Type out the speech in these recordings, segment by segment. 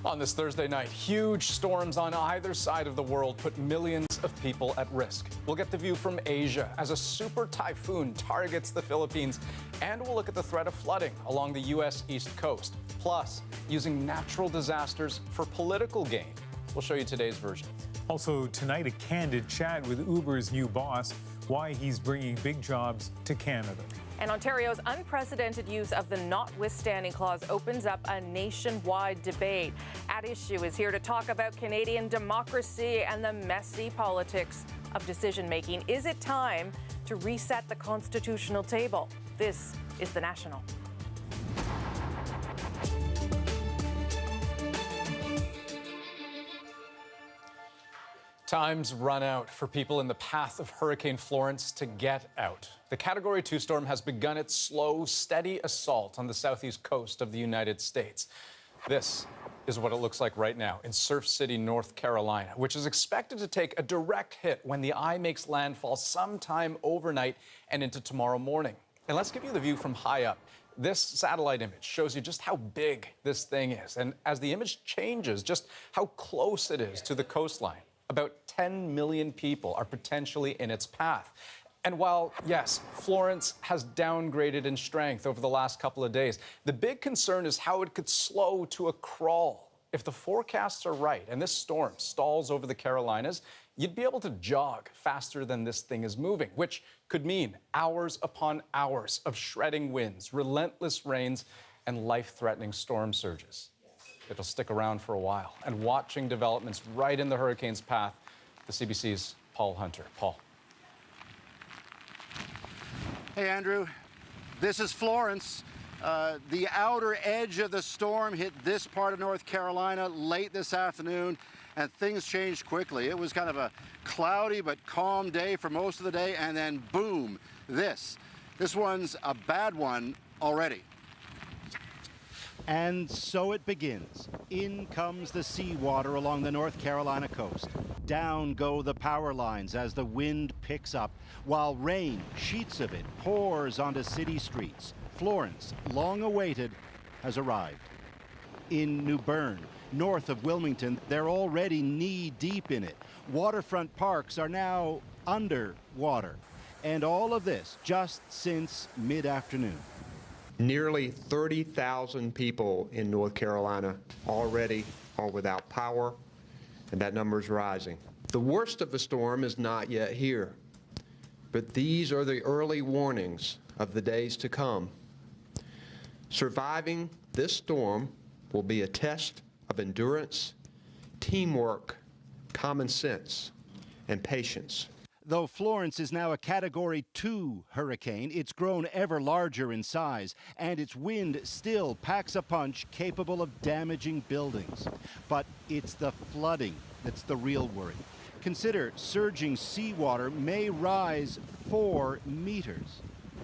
On this Thursday night, huge storms on either side of the world put millions of people at risk. We'll get the view from Asia as a super typhoon targets the Philippines, and we'll look at the threat of flooding along the U.S. East Coast, plus using natural disasters for political gain. We'll show you today's version. Also tonight, a candid chat with Uber's new boss, why he's bringing big jobs to Canada. And Ontario's unprecedented use of the notwithstanding clause opens up a nationwide debate. At Issue is here to talk about Canadian democracy and the messy politics of decision-making. Is it time to reset the constitutional table? This is The National. Time's run out for people in the path of Hurricane Florence to get out. The Category 2 storm has begun its slow, steady assault on the southeast coast of the United States. This is what it looks like right now in Surf City, North Carolina, which is expected to take a direct hit when the eye makes landfall sometime overnight and into tomorrow morning. And let's give you the view from high up. This satellite image shows you just how big this thing is, and as the image changes, just how close it is to the coastline. About 10 million people are potentially in its path. And while, yes, Florence has downgraded in strength over the last couple of days, the big concern is how it could slow to a crawl. If the forecasts are right and this storm stalls over the Carolinas, you'd be able to jog faster than this thing is moving, which could mean hours upon hours of shredding winds, relentless rains, and life-threatening storm surges. It'll stick around for a while. And watching developments right in the hurricane's path, the CBC's Paul Hunter. Paul. Hey, Andrew. This is Florence. The outer edge of the storm hit this part of North Carolina late this afternoon, and things changed quickly. It was kind of a cloudy but calm day for most of the day, and then boom, this. This one's a bad one already. And so it begins. In comes the seawater along the North Carolina coast. Down go the power lines as the wind picks up, while rain, sheets of it, pours onto city streets. Florence, long awaited, has arrived. In New Bern, north of Wilmington, they're already knee-deep in it. Waterfront parks are now under water. And all of this just since mid-afternoon. Nearly 30,000 people in North Carolina already are without power, and that number is rising. The worst of the storm is not yet here, but these are the early warnings of the days to come. Surviving this storm will be a test of endurance, teamwork, common sense, and patience. Though Florence is now a Category 2 hurricane, it's grown ever larger in size, and its wind still packs a punch capable of damaging buildings. But it's the flooding that's the real worry. Consider surging seawater may rise 4 meters.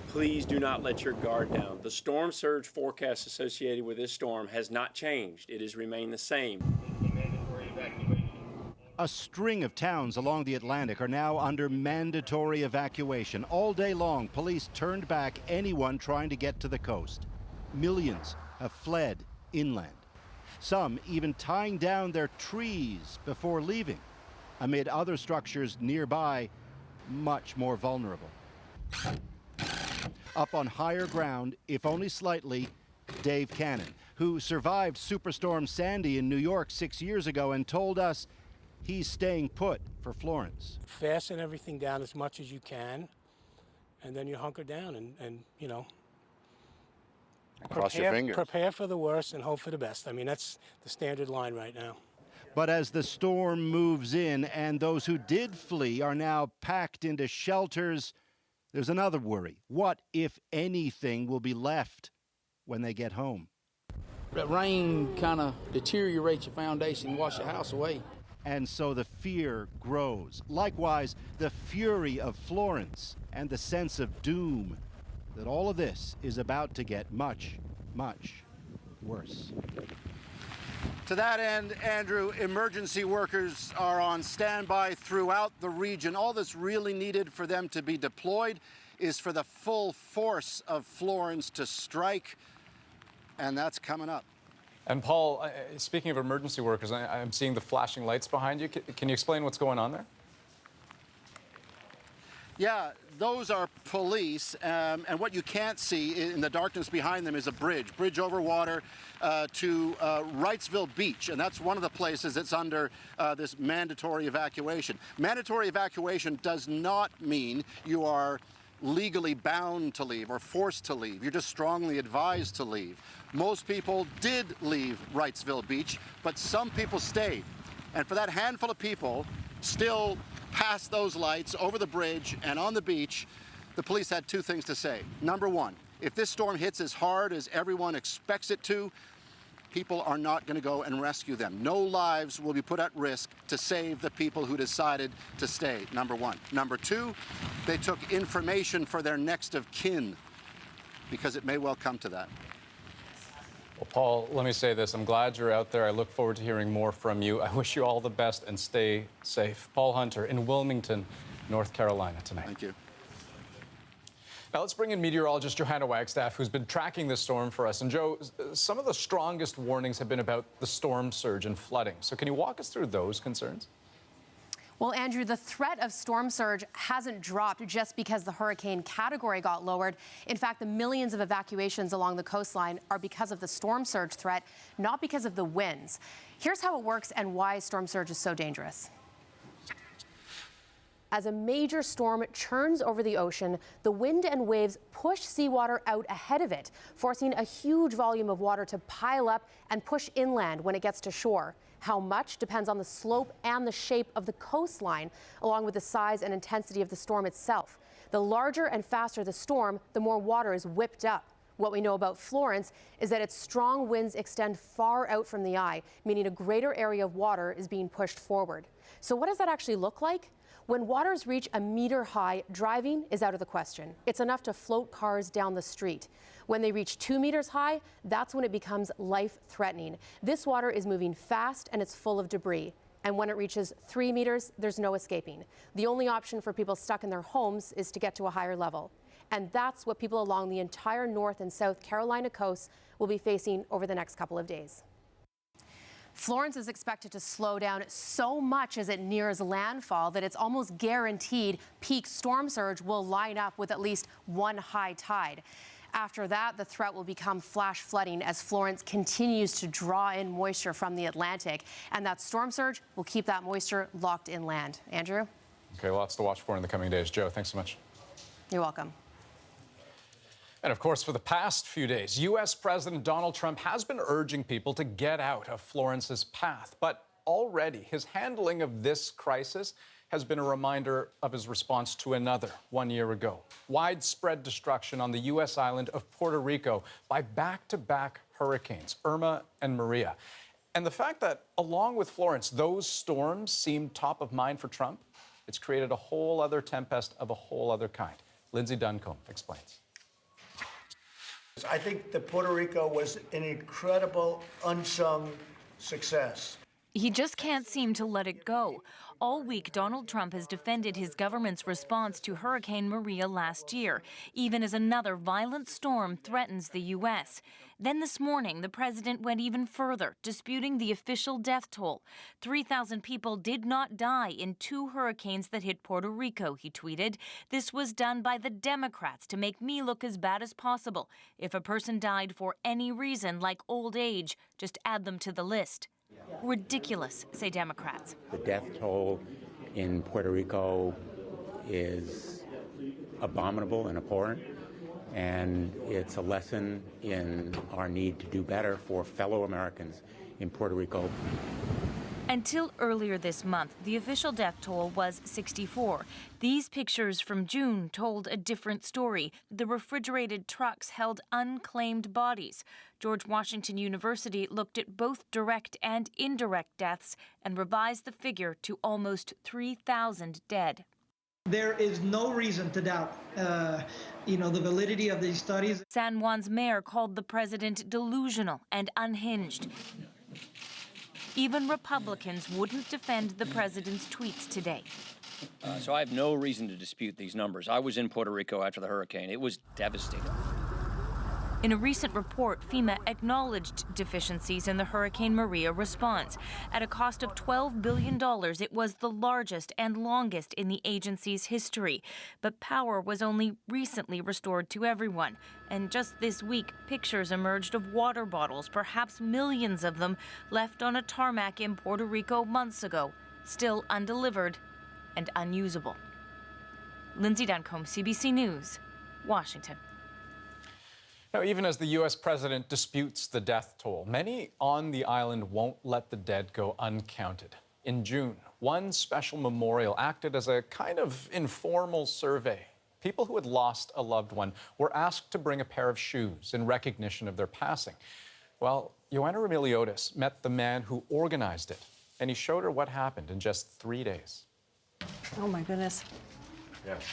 Please do not let your guard down. The storm surge forecast associated with this storm has not changed. It has remained the same. A string of towns along the Atlantic are now under mandatory evacuation. All day long, police turned back anyone trying to get to the coast. Millions have fled inland. Some even tying down their trees before leaving, amid other structures nearby, much more vulnerable. Up on higher ground, if only slightly, Dave Cannon, who survived Superstorm Sandy in New York 6 years ago and told us he's staying put for Florence. Fasten everything down as much as you can, and then you hunker down and you know, cross your fingers. Prepare for the worst and hope for the best. I mean, that's the standard line right now. But as the storm moves in and those who did flee are now packed into shelters, there's another worry. What, if anything, will be left when they get home? The rain kind of deteriorates your foundation, wash your house away. And so the fear grows. Likewise, the fury of Florence and the sense of doom that all of this is about to get much, much worse. To that end, Andrew, emergency workers are on standby throughout the region. All that's really needed for them to be deployed is for the full force of Florence to strike, and that's coming up. And Paul, speaking of emergency workers, I'm seeing the flashing lights behind you. Can you explain what's going on there? Yeah, those are police, and what you can't see in the darkness behind them is a bridge over water to Wrightsville Beach, and that's one of the places that's under this mandatory evacuation. Mandatory evacuation does not mean you are legally bound to leave or forced to leave. You're just strongly advised to leave. Most people did leave Wrightsville Beach, but some people stayed. And for that handful of people still past those lights, over the bridge and on the beach, the police had two things to say. Number one, if this storm hits as hard as everyone expects it to, people are not going to go and rescue them. No lives will be put at risk to save the people who decided to stay, number one. Number two, they took information for their next of kin, because it may well come to that. Well, Paul, let me say this. I'm glad you're out there. I look forward to hearing more from you. I wish you all the best and stay safe. Paul Hunter in Wilmington, North Carolina tonight. Thank you. Now let's bring in meteorologist Johanna Wagstaff, who's been tracking this storm for us. And Joe, some of the strongest warnings have been about the storm surge and flooding. So can you walk us through those concerns? Well, Andrew, the threat of storm surge hasn't dropped just because the hurricane category got lowered. In fact, the millions of evacuations along the coastline are because of the storm surge threat, not because of the winds. Here's how it works and why storm surge is so dangerous. As a major storm churns over the ocean, the wind and waves push seawater out ahead of it, forcing a huge volume of water to pile up and push inland when it gets to shore. How much depends on the slope and the shape of the coastline, along with the size and intensity of the storm itself. The larger and faster the storm, the more water is whipped up. What we know about Florence is that its strong winds extend far out from the eye, meaning a greater area of water is being pushed forward. So what does that actually look like? When waters reach a meter high, driving is out of the question. It's enough to float cars down the street. When they reach 2 meters high, that's when it becomes life-threatening. This water is moving fast and it's full of debris. And when it reaches 3 meters, there's no escaping. The only option for people stuck in their homes is to get to a higher level. And that's what people along the entire North and South Carolina coasts will be facing over the next couple of days. Florence is expected to slow down so much as it nears landfall that it's almost guaranteed peak storm surge will line up with at least one high tide. After that, the threat will become flash flooding as Florence continues to draw in moisture from the Atlantic. And that storm surge will keep that moisture locked inland. Andrew? Okay, lots to watch for in the coming days. Joe, thanks so much. You're welcome. And of course, for the past few days, U.S. President Donald Trump has been urging people to get out of Florence's path. But already, his handling of this crisis has been a reminder of his response to another 1 year ago. Widespread destruction on the U.S. island of Puerto Rico by back-to-back hurricanes, Irma and Maria. And the fact that, along with Florence, those storms seemed top of mind for Trump, it's created a whole other tempest of a whole other kind. Lindsay Duncombe explains. I think that Puerto Rico was an incredible, unsung success. He just can't seem to let it go. All week, Donald Trump has defended his government's response to Hurricane Maria last year, even as another violent storm threatens the U.S. Then this morning, the president went even further, disputing the official death toll. 3,000 people did not die in 2 hurricanes that hit Puerto Rico, he tweeted. This was done by the Democrats to make me look as bad as possible. If a person died for any reason, like old age, just add them to the list. Ridiculous, say Democrats. The death toll in Puerto Rico is abominable and abhorrent, and it's a lesson in our need to do better for fellow Americans in Puerto Rico. Until earlier this month, the official death toll was 64. These pictures from June told a different story. The refrigerated trucks held unclaimed bodies. George Washington University looked at both direct and indirect deaths and revised the figure to almost 3,000 dead. There is no reason to doubt, the validity of these studies. San Juan's mayor called the president delusional and unhinged. Even Republicans wouldn't defend the president's tweets today. So I have no reason to dispute these numbers. I was in Puerto Rico after the hurricane. It was devastating. In a recent report, FEMA acknowledged deficiencies in the Hurricane Maria response. At a cost of $12 billion, it was the largest and longest in the agency's history. But power was only recently restored to everyone. And just this week, pictures emerged of water bottles, perhaps millions of them, left on a tarmac in Puerto Rico months ago, still undelivered and unusable. Lindsay Duncombe, CBC News, Washington. Now, even as the U.S. president disputes the death toll, many on the island won't let the dead go uncounted. In June, one special memorial acted as a kind of informal survey. People who had lost a loved one were asked to bring a pair of shoes in recognition of their passing. Well, Joanna Remiliotis met the man who organized it, and he showed her what happened in just 3 days. Oh, my goodness. Yes.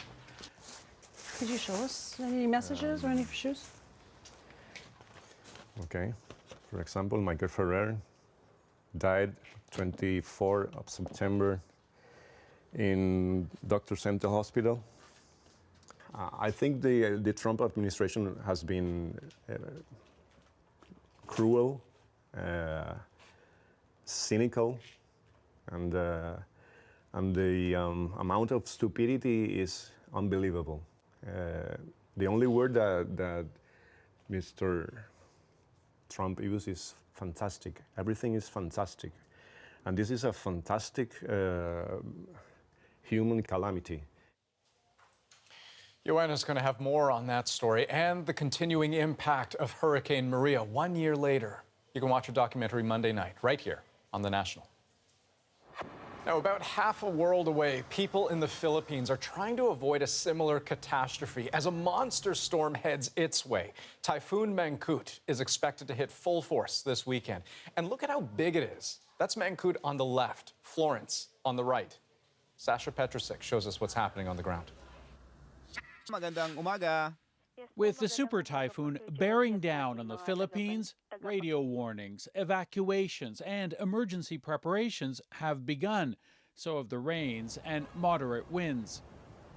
Could you show us any messages or any shoes? Okay. For example, Michael Ferrer died 24 of September in Dr. Center Hospital. I think the Trump administration has been cruel, cynical, and the amount of stupidity is unbelievable. The only word that Mr. Trump uses is fantastic. Everything is fantastic. And this is a fantastic human calamity. Joanna's going to have more on that story and the continuing impact of Hurricane Maria 1 year later. You can watch a documentary Monday night right here on The National. Now, about half a world away, people in the Philippines are trying to avoid a similar catastrophe as a monster storm heads its way. Typhoon Mangkhut is expected to hit full force this weekend. And look at how big it is. That's Mangkhut on the left, Florence on the right. Sasha Petrusik shows us what's happening on the ground. With the super typhoon bearing down on the Philippines, radio warnings, evacuations, and emergency preparations have begun. So have the rains and moderate winds.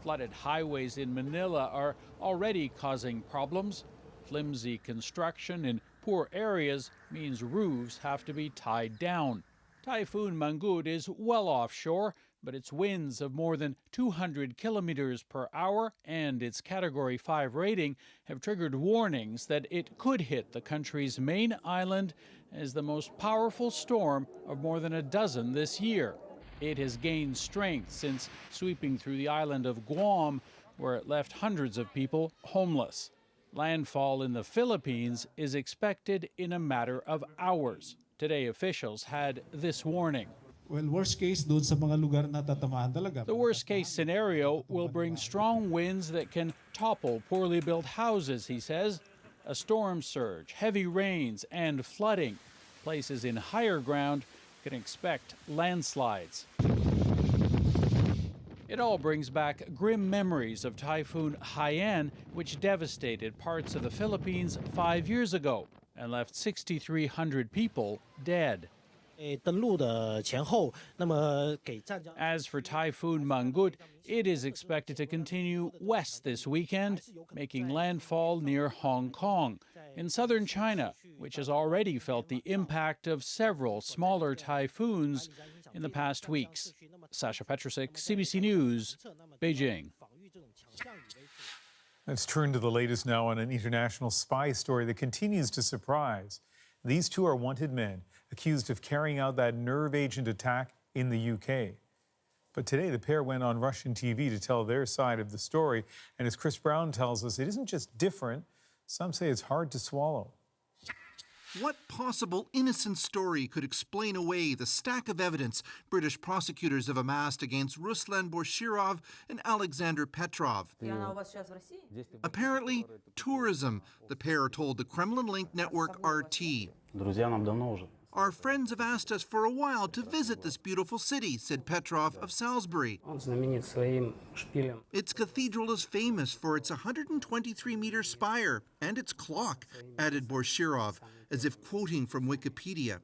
Flooded highways in Manila are already causing problems. Flimsy construction in poor areas means roofs have to be tied down. Typhoon Mangkhut is well offshore, but its winds of more than 200 kilometers per hour and its Category 5 rating have triggered warnings that it could hit the country's main island as the most powerful storm of more than a dozen this year. It has gained strength since sweeping through the island of Guam, where it left hundreds of people homeless. Landfall in the Philippines is expected in a matter of hours. Today, officials had this warning. Well, worst case, doon sa mga lugar na tatamaan talaga. The worst case scenario will bring strong winds that can topple poorly built houses, he says. A storm surge, heavy rains, and flooding. Places in higher ground can expect landslides. It all brings back grim memories of Typhoon Haiyan, which devastated parts of the Philippines 5 years ago and left 6,300 people dead. As for Typhoon Mangkhut, it is expected to continue west this weekend, making landfall near Hong Kong. In southern China, which has already felt the impact of several smaller typhoons in the past weeks. Sasha Petrusik, CBC News, Beijing. Let's turn to the latest now on an international spy story that continues to surprise. These two are wanted men accused of carrying out that nerve agent attack in the UK. But today, the pair went on Russian TV to tell their side of the story. And as Chris Brown tells us, it isn't just different. Some say it's hard to swallow. What possible innocent story could explain away the stack of evidence British prosecutors have amassed against Ruslan Boshirov and Alexander Petrov? Apparently, tourism, the pair told the Kremlin-linked network RT. Our friends have asked us for a while to visit this beautiful city, said Petrov of Salisbury. Its cathedral is famous for its 123-meter spire and its clock, added Boshirov, as if quoting from Wikipedia.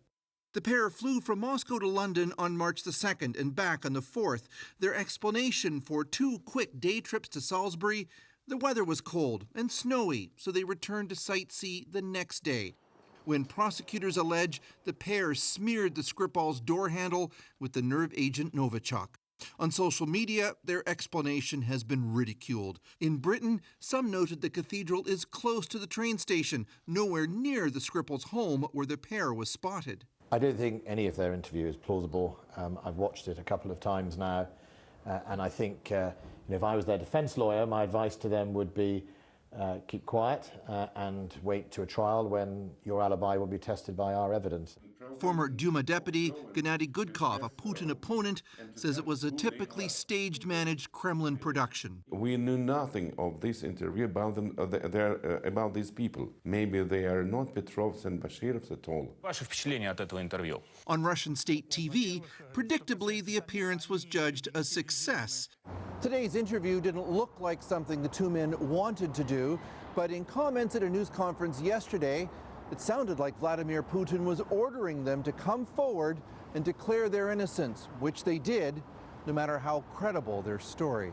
The pair flew from Moscow to London on March the 2nd and back on the 4th. Their explanation for 2 quick day trips to Salisbury, The weather was cold and snowy, so they returned to Site C the next day, when prosecutors allege the pair smeared the Skripal's door handle with the nerve agent Novichok. On social media, their explanation has been ridiculed. In Britain, some noted the cathedral is close to the train station, nowhere near the Skripal's home where the pair was spotted. I don't think any of their interview is plausible. I've watched it a couple of times now, and I think if I was their defense lawyer, my advice to them would be keep quiet and wait to a trial when your alibi will be tested by our evidence. Former Duma deputy Gennady Gudkov, a Putin opponent, says it was a typically staged, managed Kremlin production. We knew nothing of this interview about them, about these people. Maybe they are not Petrovs and Bashirovs at all. On Russian state TV, predictably, the appearance was judged a success. Today's interview didn't look like something the two men wanted to do, but in comments at a news conference yesterday, it sounded like Vladimir Putin was ordering them to come forward and declare their innocence, which they did, no matter how credible their story.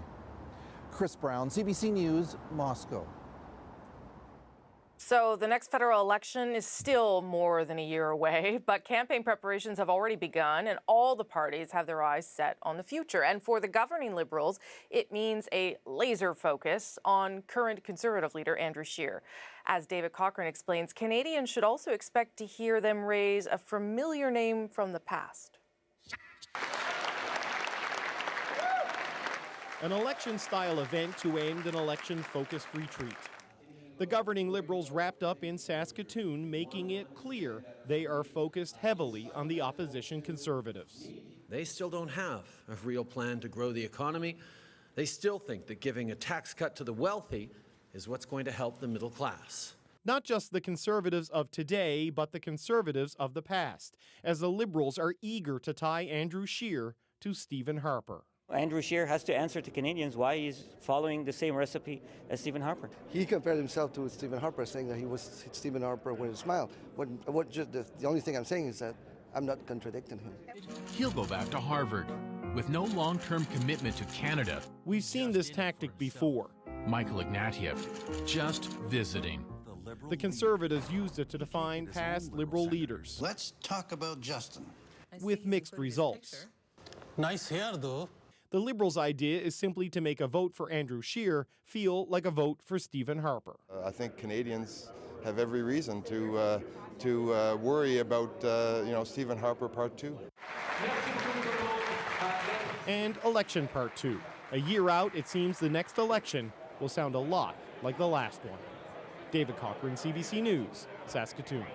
Chris Brown, CBC News, Moscow. So the next federal election is still more than a year away, but campaign preparations have already begun and all the parties have their eyes set on the future. And for the governing Liberals, it means a laser focus on current Conservative leader Andrew Scheer. As David Cochrane explains, Canadians should also expect to hear them raise a familiar name from the past. An election-style event to end an election-focused retreat. The governing Liberals wrapped up in Saskatoon, making it clear they are focused heavily on the opposition Conservatives. They still don't have a real plan to grow the economy. They still think that giving a tax cut to the wealthy is what's going to help the middle class. Not just the Conservatives of today, but the Conservatives of the past, as the Liberals are eager to tie Andrew Scheer to Stephen Harper. Andrew Scheer has to answer to Canadians why he's following the same recipe as Stephen Harper. He compared himself to Stephen Harper, saying that he was Stephen Harper with a smile. The only thing I'm saying is that I'm not contradicting him. He'll go back to Harvard with no long-term commitment to Canada. We've seen this tactic before. Michael Ignatieff, just visiting. The Conservatives used it to define past Liberal leaders. Let's talk about Justin. With mixed results. Nice hair, though. The Liberals' idea is simply to make a vote for Andrew Scheer feel like a vote for Stephen Harper. I think Canadians have every reason to worry about Stephen Harper Part 2. And election Part 2. A year out, it seems the next election will sound a lot like the last one. David Cochrane, CBC News, Saskatoon.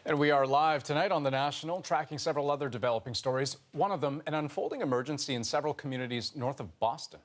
And we are live tonight on The National, tracking several other developing stories. One of them, an unfolding emergency in several communities north of Boston.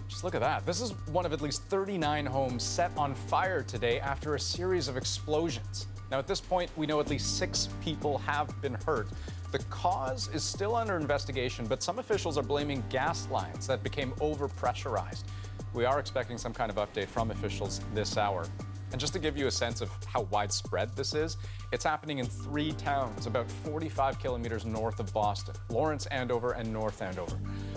Just look at that. This is one of at least 39 homes set on fire today after a series of explosions. Now, at this point, we know at least 6 people have been hurt. The cause is still under investigation, but some officials are blaming gas lines that became overpressurized. We are expecting some kind of update from officials this hour. And just to give you a sense of how widespread this is, it's happening in 3 towns about 45 kilometers north of Boston: Florence, Andover, and North Andover.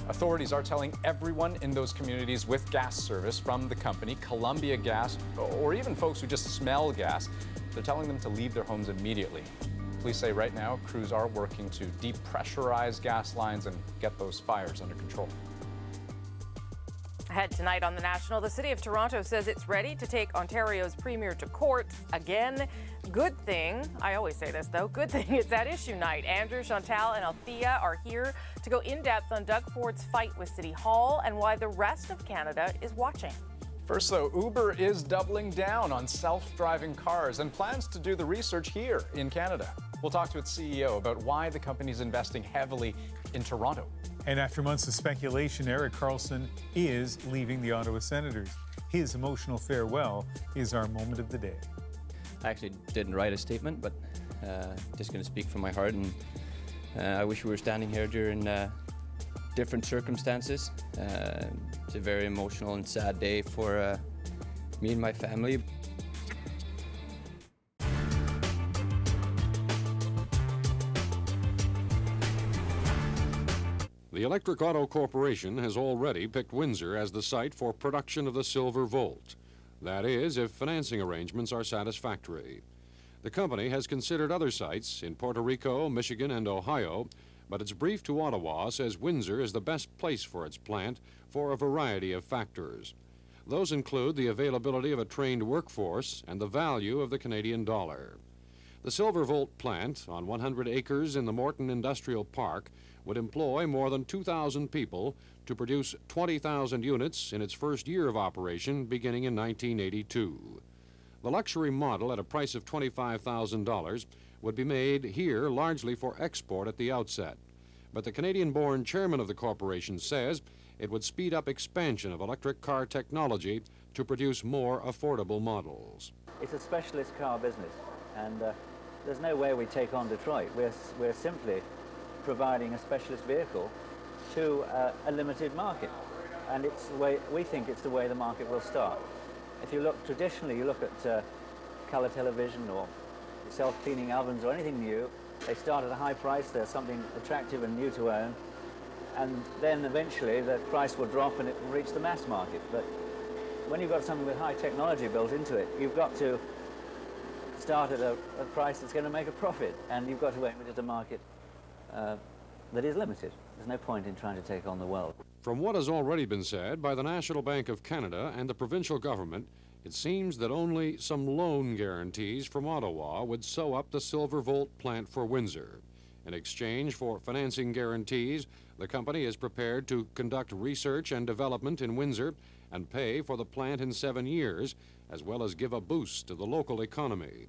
Authorities are telling everyone in those communities with gas service from the company, Columbia Gas, or even folks who just smell gas, they're telling them to leave their homes immediately. Police say right now crews are working to depressurize gas lines and get those fires under control. Ahead tonight on The National, the City of Toronto says it's ready to take Ontario's Premier to court again. Good thing, I always say this though, good thing it's at issue night. Andrew, Chantal, and Althea are here to go in-depth on Doug Ford's fight with City Hall and why the rest of Canada is watching. First though, Uber is doubling down on self-driving cars and plans to do the research here in Canada. We'll talk to its CEO about why the company's investing heavily in Toronto. And after months of speculation, Erik Karlsson is leaving the Ottawa Senators. His emotional farewell is our moment of the day. I actually didn't write a statement, but just going to speak from my heart. And I wish we were standing here during different circumstances. It's a very emotional and sad day for me and my family. The Electric Auto Corporation has already picked Windsor as the site for production of the Silver Volt. That is, if financing arrangements are satisfactory. The company has considered other sites in Puerto Rico, Michigan, and Ohio, but its brief to Ottawa says Windsor is the best place for its plant for a variety of factors. Those include the availability of a trained workforce and the value of the Canadian dollar. The Silver Volt plant, on 100 acres in the Morton Industrial Park, would employ more than 2,000 people to produce 20,000 units in its first year of operation beginning in 1982. The luxury model at a price of $25,000 would be made here largely for export at the outset. But the Canadian-born chairman of the corporation says it would speed up expansion of electric car technology to produce more affordable models. It's a specialist car business, and there's no way we take on Detroit. We're simply providing a specialist vehicle to a limited market, and it's the way we think it's the way the market will start. If you look traditionally, you look at color television or self-cleaning ovens or anything new, they start at a high price, they're something attractive and new to own, and then eventually the price will drop and it will reach the mass market. But when you've got something with high technology built into it, you've got to start at a price that's going to make a profit, and you've got to aim it at a market that is limited. There's no point in trying to take on the world. From what has already been said by the National Bank of Canada and the provincial government, it seems that only some loan guarantees from Ottawa would sew up the Silver Volt plant for Windsor. In exchange for financing guarantees, the company is prepared to conduct research and development in Windsor and pay for the plant in 7 years, as well as give a boost to the local economy.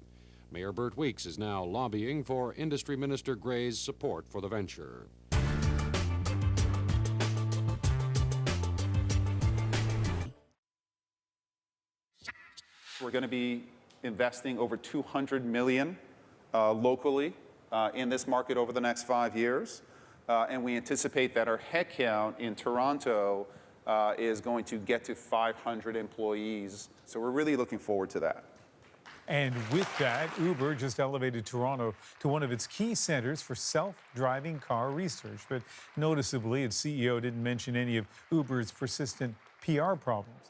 Mayor Bert Weeks is now lobbying for Industry Minister Gray's support for the venture. We're going to be investing over $200 million locally in this market over the next 5 years. And we anticipate that our headcount in Toronto is going to get to 500 employees. So we're really looking forward to that. And with that, Uber just elevated Toronto to one of its key centers for self-driving car research. But noticeably, its CEO didn't mention any of Uber's persistent PR problems.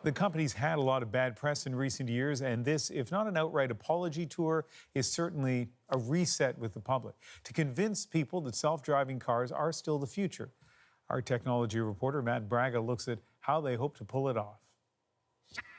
The company's had a lot of bad press in recent years, and this, if not an outright apology tour, is certainly a reset with the public to convince people that self-driving cars are still the future. Our technology reporter, Matt Braga, looks at how they hope to pull it off.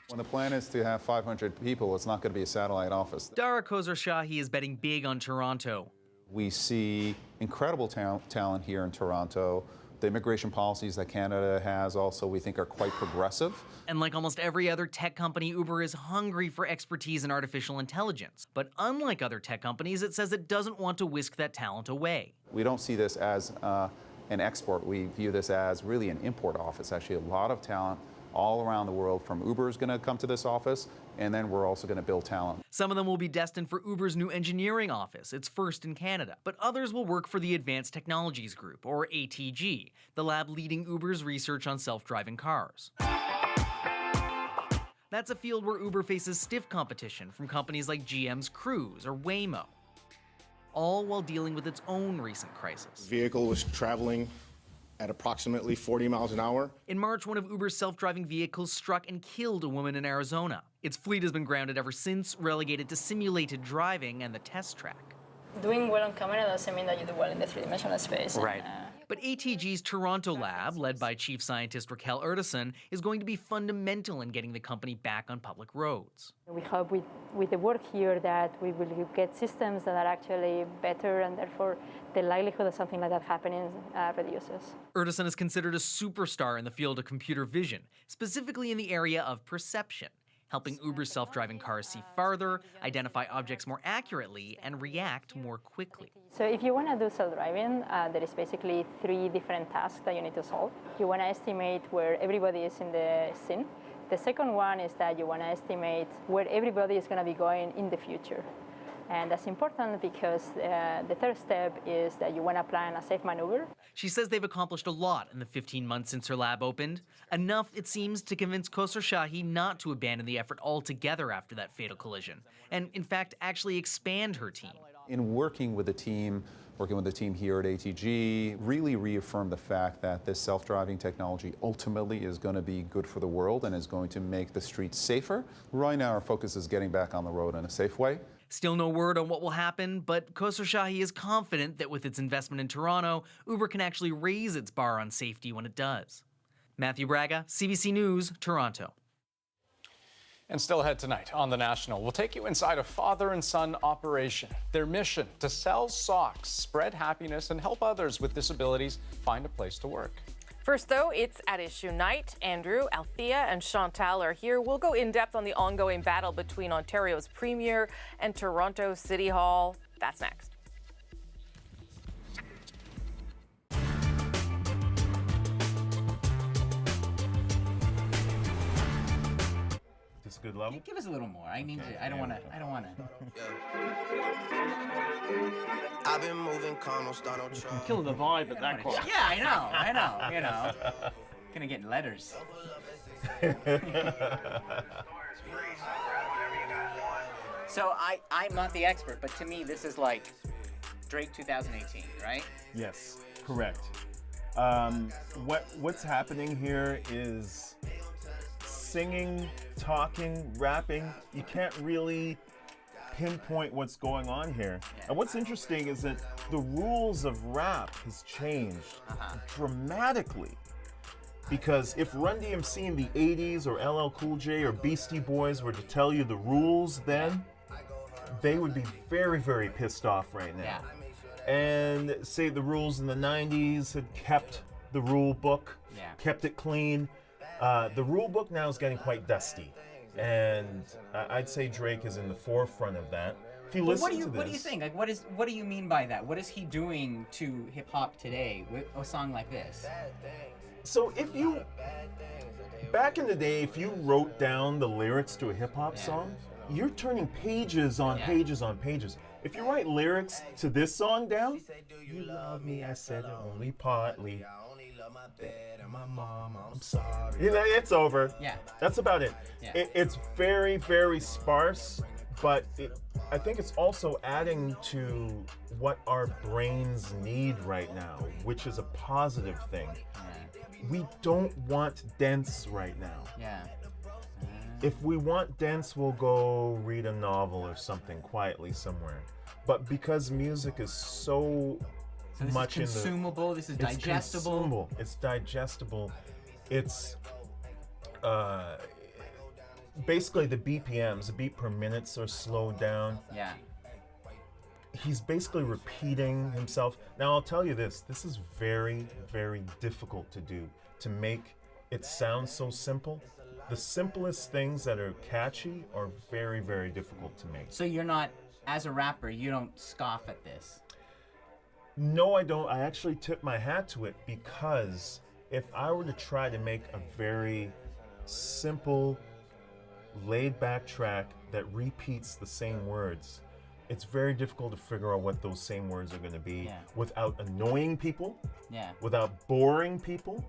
When the plan is to have 500 people, it's not going to be a satellite office. Dara Khosrowshahi is betting big on Toronto. We see incredible talent here in Toronto. The immigration policies that Canada has also, we think, are quite progressive. And like almost every other tech company, Uber is hungry for expertise in artificial intelligence. But unlike other tech companies, it says it doesn't want to whisk that talent away. We don't see this as an export. We view this as really an import office. Actually, a lot of talent all around the world from Uber is going to come to this office, and then we're also going to build talent. Some of them will be destined for Uber's new engineering office, its first in Canada, but others will work for the Advanced Technologies Group, or ATG, the lab leading Uber's research on self-driving cars. That's a field where Uber faces stiff competition from companies like GM's Cruise or Waymo, all while dealing with its own recent crisis. The vehicle was traveling at approximately 40 miles an hour. In March, one of Uber's self-driving vehicles struck and killed a woman in Arizona. Its fleet has been grounded ever since, relegated to simulated driving and the test track. Doing well on camera doesn't mean that you do well in the three-dimensional space. Right. But ATG's Toronto lab, led by Chief Scientist Raquel Urtasun, is going to be fundamental in getting the company back on public roads. We hope with the work here that we will get systems that are actually better, and therefore the likelihood of something like that happening reduces. Urtasun is considered a superstar in the field of computer vision, specifically in the area of perception, helping Uber's self-driving cars see farther, identify objects more accurately, and react more quickly. So if you want to do self-driving, there is basically 3 different tasks that you need to solve. You want to estimate where everybody is in the scene. The second one is that you want to estimate where everybody is going to be going in the future. And that's important because the third step is that you want to plan a safe maneuver. She says they've accomplished a lot in the 15 months since her lab opened. Enough, it seems, to convince Khosrowshahi not to abandon the effort altogether after that fatal collision, and in fact actually expand her team. In working with the team working with the team here at ATG, really reaffirmed the fact that this self-driving technology ultimately is going to be good for the world and is going to make the streets safer. Right now, our focus is getting back on the road in a safe way. Still no word on what will happen, but Khosrowshahi is confident that with its investment in Toronto, Uber can actually raise its bar on safety when it does. Matthew Braga, CBC News, Toronto. And still ahead tonight on The National, we'll take you inside a father and son operation. Their mission, to sell socks, spread happiness, and help others with disabilities find a place to work. First, though, it's At Issue Night. Andrew, Althea, and Chantal are here. We'll go in depth on the ongoing battle between Ontario's Premier and Toronto City Hall. That's next. Just a good level. Give us a little more. I need to. I don't want to. I've been moving calm, don't start no trouble. Killing the vibe at that point. Yeah, I know. You know, gonna get letters. So I'm not the expert, but to me this is like Drake 2018, right? Yes, correct. What's happening here is singing, talking, rapping. You can't really pinpoint what's going on here. Yeah. And what's interesting is that the rules of rap has changed dramatically. Because if Run DMC in the 80s or LL Cool J or Beastie Boys were to tell you the rules then, they would be very, very pissed off right now. Yeah. And say the rules in the 90s had kept the rule book, kept it clean. The rule book now is getting quite dusty. And I'd say Drake is in the forefront of that. If you listen to this, what do you think? Like, what do you mean by that? What is he doing to hip hop today with a song like this? So if you, back in the day, if you wrote down the lyrics to a hip hop song, you're turning pages on pages on pages. If you write lyrics to this song down, you love me, I said only partly. My mom, I'm sorry. You know, it's over. Yeah. That's about it. Yeah. It's very, very sparse, but I think it's also adding to what our brains need right now, which is a positive thing. We don't want dense right now. Yeah. If we want dense, we'll go read a novel or something quietly somewhere. But because music is so this much is consumable, this is digestible. Consumable. It's digestible. It's basically the BPMs, the beat per minutes are slowed down. Yeah. He's basically repeating himself. Now I'll tell you this is very, very difficult to do, to make it sound so simple. The simplest things that are catchy are very, very difficult to make. So you're not, as a rapper, you don't scoff at this? No, I don't. I actually tip my hat to it, because if I were to try to make a very simple, laid-back track that repeats the same words, it's very difficult to figure out what those same words are going to be without annoying people, without boring people.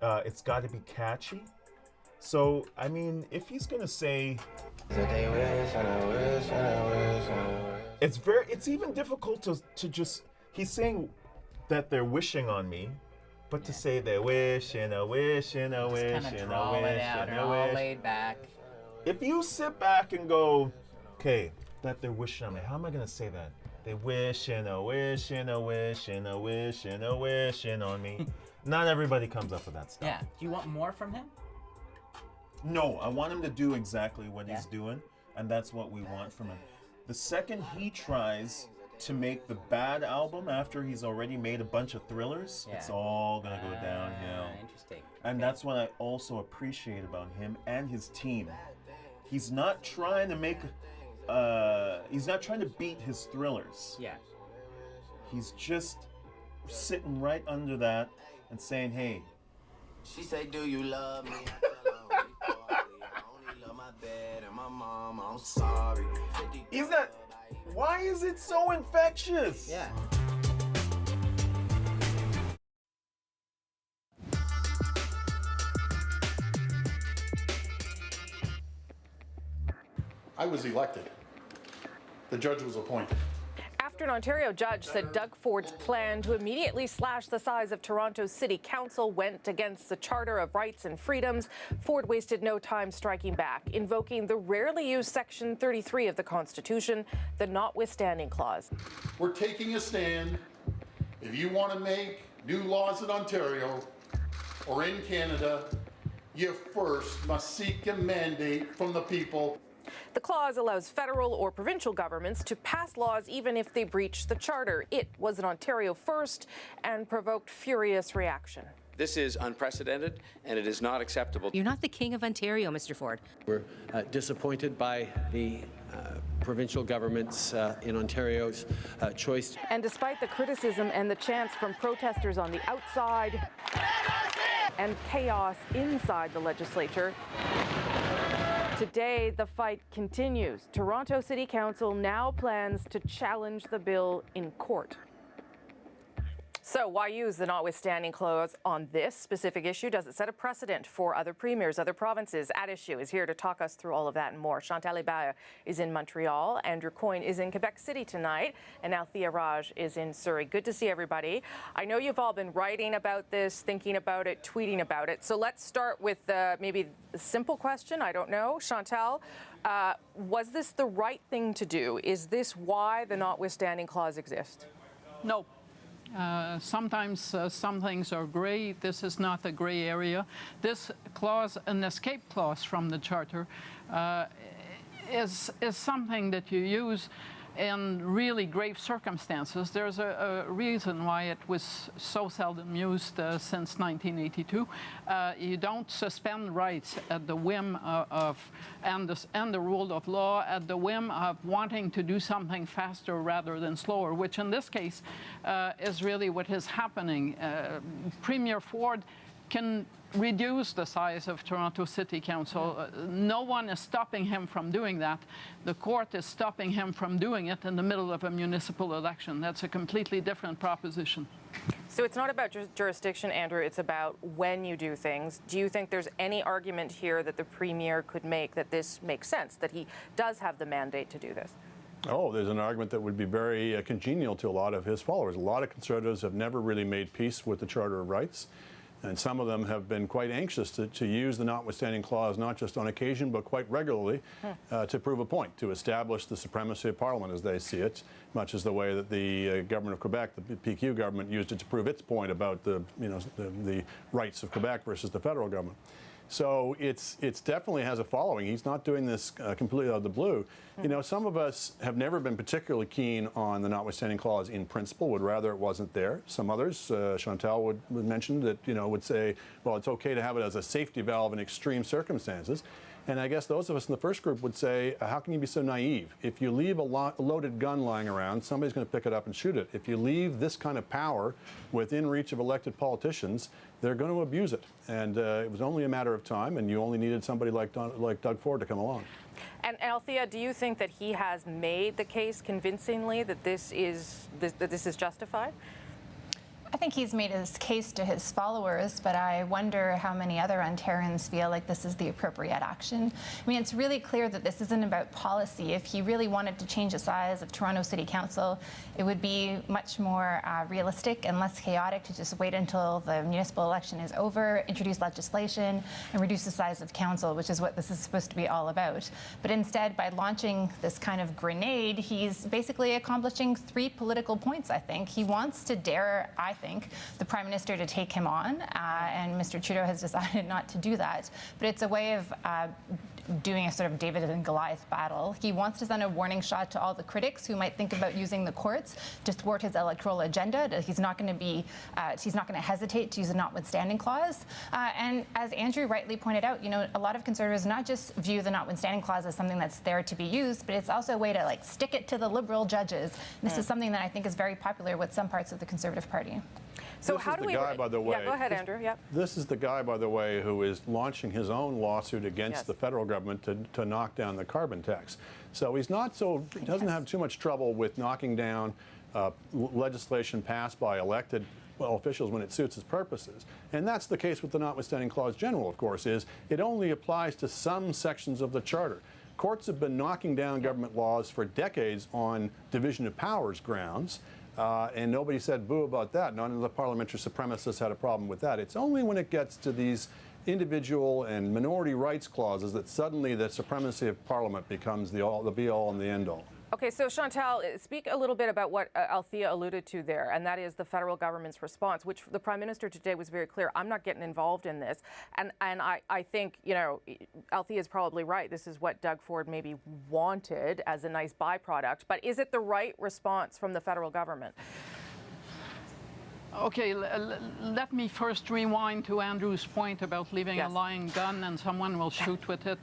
It's got to be catchy. So, I mean, if he's going to say, it's even difficult to just, he's saying that they're wishing on me, but to say they're wishing, a wish, and a wish, and a wish, and a wish. Laid back. If you sit back and go, okay, that they're wishing on me, how am I going to say that? They wish, and a wish, and a wish, and a wish, and a wishing on me. Not everybody comes up with that stuff. Yeah. Do you want more from him? No, I want him to do exactly what he's doing, and that's what we want from him. The second he tries to make the bad album after he's already made a bunch of thrillers, it's all gonna go downhill. Interesting. And that's what I also appreciate about him and his team. He's not trying to make, he's not trying to beat his thrillers. Yeah. He's just sitting right under that and saying, hey. She say, do you love me? I'm sorry. He's not. Why is it so infectious? Yeah. I was elected. The judge was appointed. After an Ontario judge said Doug Ford's plan to immediately slash the size of Toronto's City Council went against the Charter of Rights and Freedoms, Ford wasted no time striking back, invoking the rarely used Section 33 of the Constitution, the notwithstanding clause. We're taking a stand. If you want to make new laws in Ontario or in Canada, you first must seek a mandate from the people. The clause allows federal or provincial governments to pass laws even if they breach the Charter. It was an Ontario first and provoked furious reaction. This is unprecedented, and it is not acceptable. You're not the king of Ontario, Mr. Ford. We're disappointed by the provincial government's in Ontario's choice. And despite the criticism and the chants from protesters on the outside and chaos inside the legislature, today the fight continues. Toronto City Council now plans to challenge the bill in court. So why use the notwithstanding clause on this specific issue? Does it set a precedent for other premiers, other provinces? At Issue is here to talk us through all of that and more. Chantal Hébert is in Montreal. Andrew Coyne is in Quebec City tonight. And Althea Raj is in Surrey. Good to see everybody. I know you've all been writing about this, thinking about it, tweeting about it. So let's start with maybe a simple question. I don't know. Chantal, was this the right thing to do? Is this why the notwithstanding clause exists? No. Sometimes some things are gray. This is not a gray area. This clause, an escape clause from the Charter, is something that you use in really grave circumstances. There's a reason why it was so seldom used since 1982. You don't suspend rights at the whim and the rule of law at the whim of wanting to do something faster rather than slower, which in this case is really what is happening. Premier Ford can reduce the size of Toronto City Council. No one is stopping him from doing that. The court is stopping him from doing it in the middle of a municipal election. That's a completely different proposition. So it's not about jurisdiction, Andrew, it's about when you do things. Do you think there's any argument here that the Premier could make that this makes sense, that he does have the mandate to do this? Oh, there's an argument that would be very congenial to a lot of his followers. A lot of Conservatives have never really made peace with the Charter of Rights. And some of them have been quite anxious to use the notwithstanding clause, not just on occasion, but quite regularly, to prove a point, to establish the supremacy of Parliament as they see it, much as the way that the government of Quebec, the PQ government, used it to prove its point about the rights of Quebec versus the federal government. So it's definitely has a following. He's not doing this completely out of the blue. You know, some of us have never been particularly keen on the notwithstanding clause in principle, would rather it wasn't there. Some others, Chantal would mention that, would say, well, it's okay to have it as a safety valve in extreme circumstances. And I guess those of us in the first group would say, how can you be so naive? If you leave a loaded gun lying around, somebody's going to pick it up and shoot it. If you leave this kind of power within reach of elected politicians, they're going to abuse it. And it was only a matter of time, and you only needed somebody like Doug Ford to come along. And Althea, do you think that he has made the case convincingly that this is justified? I think he's made his case to his followers, but I wonder how many other Ontarians feel like this is the appropriate action. I mean, it's really clear that this isn't about policy. If he really wanted to change the size of Toronto City Council, it would be much more realistic and less chaotic to just wait until the municipal election is over, introduce legislation, and reduce the size of council, which is what this is supposed to be all about. But instead, by launching this kind of grenade, he's basically accomplishing 3 political points, I think. He wants to dare, I think, the Prime Minister to take him on, and Mr. Trudeau has decided not to do that. But it's a way of doing a sort of David and Goliath battle. He wants to send a warning shot to all the critics who might think about using the courts to thwart his electoral agenda. He's not going to hesitate to use a notwithstanding clause. And as Andrew rightly pointed out, a lot of Conservatives not just view the notwithstanding clause as something that's there to be used, but it's also a way to stick it to the Liberal judges. And this is something that I think is very popular with some parts of the Conservative Party. So how do we? Guy, by the way, yeah, go ahead, Andrew. Yep. This is the guy, by the way, who is launching his own lawsuit against the federal government to knock down the carbon tax. So he doesn't have too much trouble with knocking down legislation passed by elected officials when it suits his purposes. And that's the case with the notwithstanding clause general, of course, is it only applies to some sections of the Charter. courts have been knocking down government laws for decades on division of powers grounds. And nobody said boo about that. None of the parliamentary supremacists had a problem with that. It's only when it gets to these individual and minority rights clauses that suddenly the supremacy of Parliament becomes the be-all and the end-all. Okay, so Chantal, speak a little bit about what Althea alluded to there, and that is the federal government's response, which the Prime Minister today was very clear. I'm not getting involved in this. And I think, you know, Althea is probably right. This is what Doug Ford maybe wanted as a nice byproduct. But is it the right response from the federal government? Okay, let me first rewind to Andrew's point about leaving a lying gun and someone will shoot with it,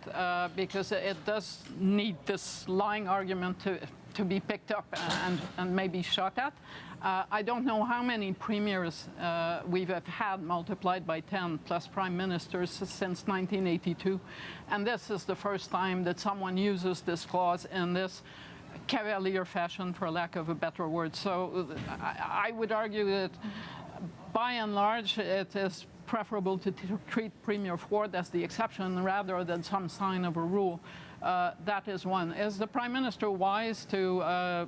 because it does need this lying argument to be picked up and maybe shot at. I don't know how many premiers we've had multiplied by 10 plus prime ministers since 1982, and this is the first time that someone uses this clause in this cavalier fashion, for lack of a better word. So I would argue that by and large it is preferable to treat Premier Ford as the exception rather than some sign of a rule. That is one. Is the Prime Minister wise to